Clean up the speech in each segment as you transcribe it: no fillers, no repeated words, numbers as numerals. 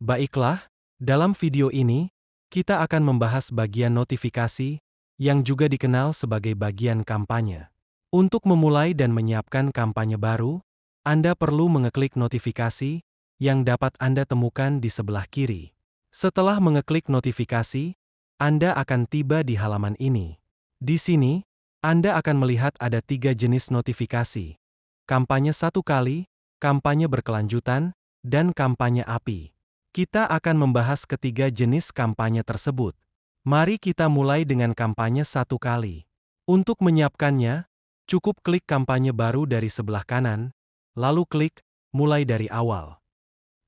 Baiklah, dalam video ini, kita akan membahas bagian notifikasi, yang juga dikenal sebagai bagian kampanye. Untuk memulai dan menyiapkan kampanye baru, Anda perlu mengeklik notifikasi, yang dapat Anda temukan di sebelah kiri. Setelah mengeklik notifikasi, Anda akan tiba di halaman ini. Di sini, Anda akan melihat ada 3 jenis notifikasi. Kampanye 1 kali, kampanye berkelanjutan, dan kampanye API. Kita akan membahas ketiga jenis kampanye tersebut. Mari kita mulai dengan kampanye 1 kali. Untuk menyiapkannya, cukup klik kampanye baru dari sebelah kanan, lalu klik mulai dari awal.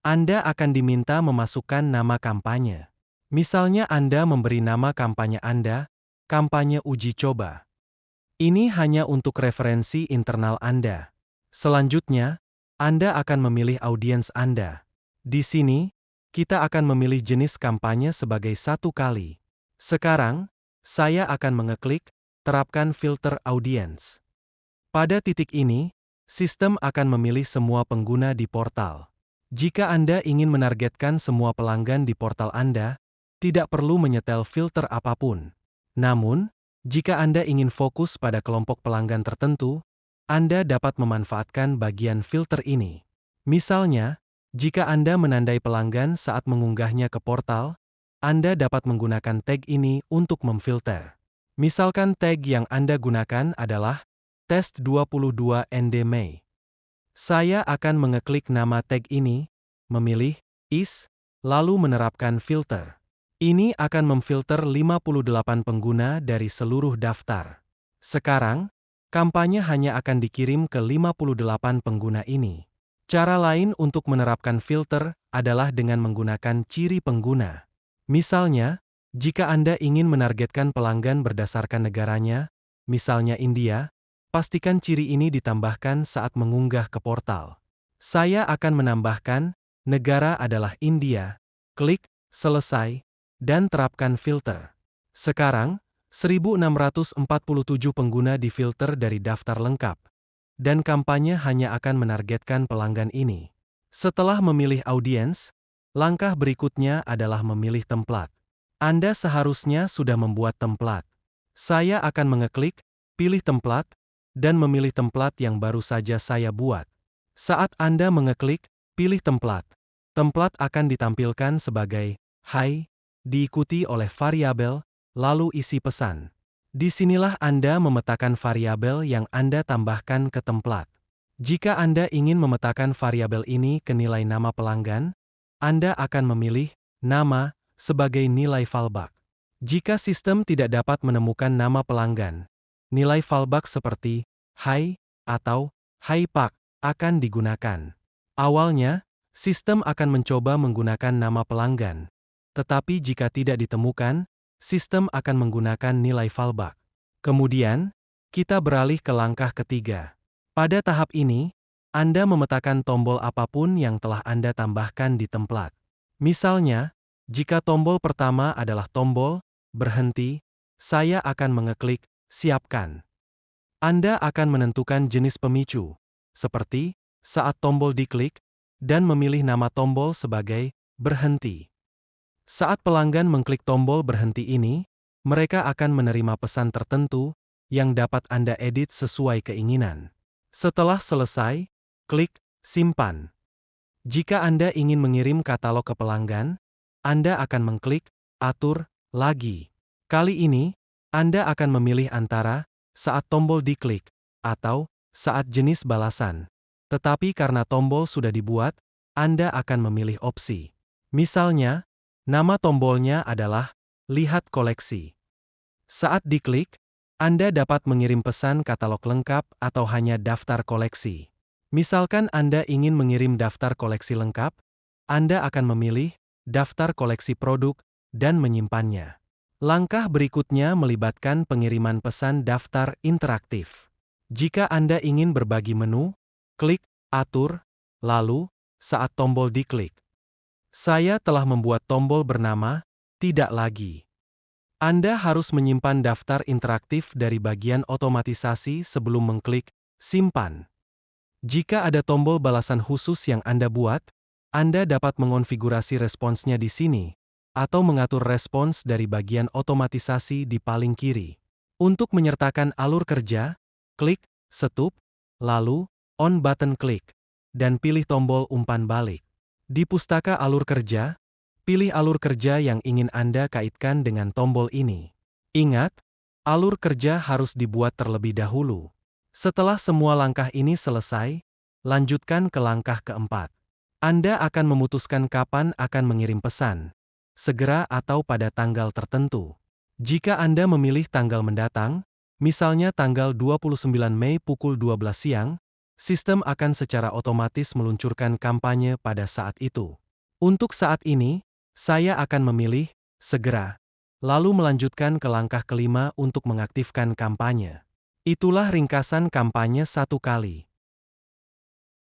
Anda akan diminta memasukkan nama kampanye. Misalnya Anda memberi nama kampanye Anda, kampanye uji coba. Ini hanya untuk referensi internal Anda. Selanjutnya, Anda akan memilih audiens Anda. Di sini, kita akan memilih jenis kampanye sebagai 1 kali. Sekarang, saya akan mengeklik terapkan filter audiens. Pada titik ini, sistem akan memilih semua pengguna di portal. Jika Anda ingin menargetkan semua pelanggan di portal Anda, tidak perlu menyetel filter apapun. Namun, jika Anda ingin fokus pada kelompok pelanggan tertentu, Anda dapat memanfaatkan bagian filter ini. Misalnya, jika Anda menandai pelanggan saat mengunggahnya ke portal, Anda dapat menggunakan tag ini untuk memfilter. Misalkan tag yang Anda gunakan adalah test22 Mei. Saya akan mengeklik nama tag ini, memilih is, lalu menerapkan filter. Ini akan memfilter 58 pengguna dari seluruh daftar. Sekarang, kampanye hanya akan dikirim ke 58 pengguna ini. Cara lain untuk menerapkan filter adalah dengan menggunakan ciri pengguna. Misalnya, jika Anda ingin menargetkan pelanggan berdasarkan negaranya, misalnya India, pastikan ciri ini ditambahkan saat mengunggah ke portal. Saya akan menambahkan, negara adalah India, klik, selesai, dan terapkan filter. Sekarang, 1647 pengguna difilter dari daftar lengkap, dan kampanye hanya akan menargetkan pelanggan ini. Setelah memilih audiens, langkah berikutnya adalah memilih template. Anda seharusnya sudah membuat template. Saya akan mengeklik, pilih template, dan memilih template yang baru saja saya buat. Saat Anda mengeklik, pilih template, template akan ditampilkan sebagai "Hai", diikuti oleh variabel, lalu isi pesan. Disinilah Anda memetakan variabel yang Anda tambahkan ke template. Jika Anda ingin memetakan variabel ini ke nilai nama pelanggan, Anda akan memilih nama sebagai nilai fallback. Jika sistem tidak dapat menemukan nama pelanggan, nilai fallback seperti "Hai" atau "Hai Pak" akan digunakan. Awalnya, sistem akan mencoba menggunakan nama pelanggan, tetapi jika tidak ditemukan, sistem akan menggunakan nilai fallback. Kemudian, kita beralih ke langkah ketiga. Pada tahap ini, Anda memetakan tombol apapun yang telah Anda tambahkan di template. Misalnya, jika tombol pertama adalah tombol berhenti, saya akan mengeklik siapkan. Anda akan menentukan jenis pemicu, seperti saat tombol diklik, dan memilih nama tombol sebagai berhenti. Saat pelanggan mengklik tombol berhenti ini, mereka akan menerima pesan tertentu yang dapat Anda edit sesuai keinginan. Setelah selesai, klik simpan. Jika Anda ingin mengirim katalog ke pelanggan, Anda akan mengklik atur lagi. Kali ini, Anda akan memilih antara saat tombol diklik atau saat jenis balasan. Tetapi karena tombol sudah dibuat, Anda akan memilih opsi. Misalnya, nama tombolnya adalah "Lihat koleksi". Saat diklik, Anda dapat mengirim pesan katalog lengkap atau hanya daftar koleksi. Misalkan Anda ingin mengirim daftar koleksi lengkap, Anda akan memilih daftar koleksi produk dan menyimpannya. Langkah berikutnya melibatkan pengiriman pesan daftar interaktif. Jika Anda ingin berbagi menu, klik atur, lalu saat tombol diklik. Saya telah membuat tombol bernama "Tidak lagi". Anda harus menyimpan daftar interaktif dari bagian otomatisasi sebelum mengklik simpan. Jika ada tombol balasan khusus yang Anda buat, Anda dapat mengonfigurasi responsnya di sini, atau mengatur respons dari bagian otomatisasi di paling kiri. Untuk menyertakan alur kerja, klik Setup, lalu On button klik, dan pilih tombol umpan balik. Di pustaka alur kerja, pilih alur kerja yang ingin Anda kaitkan dengan tombol ini. Ingat, alur kerja harus dibuat terlebih dahulu. Setelah semua langkah ini selesai, lanjutkan ke langkah keempat. Anda akan memutuskan kapan akan mengirim pesan, segera atau pada tanggal tertentu. Jika Anda memilih tanggal mendatang, misalnya tanggal 29 Mei pukul 12 siang, sistem akan secara otomatis meluncurkan kampanye pada saat itu. Untuk saat ini, saya akan memilih segera, lalu melanjutkan ke langkah kelima untuk mengaktifkan kampanye. Itulah ringkasan kampanye 1 kali.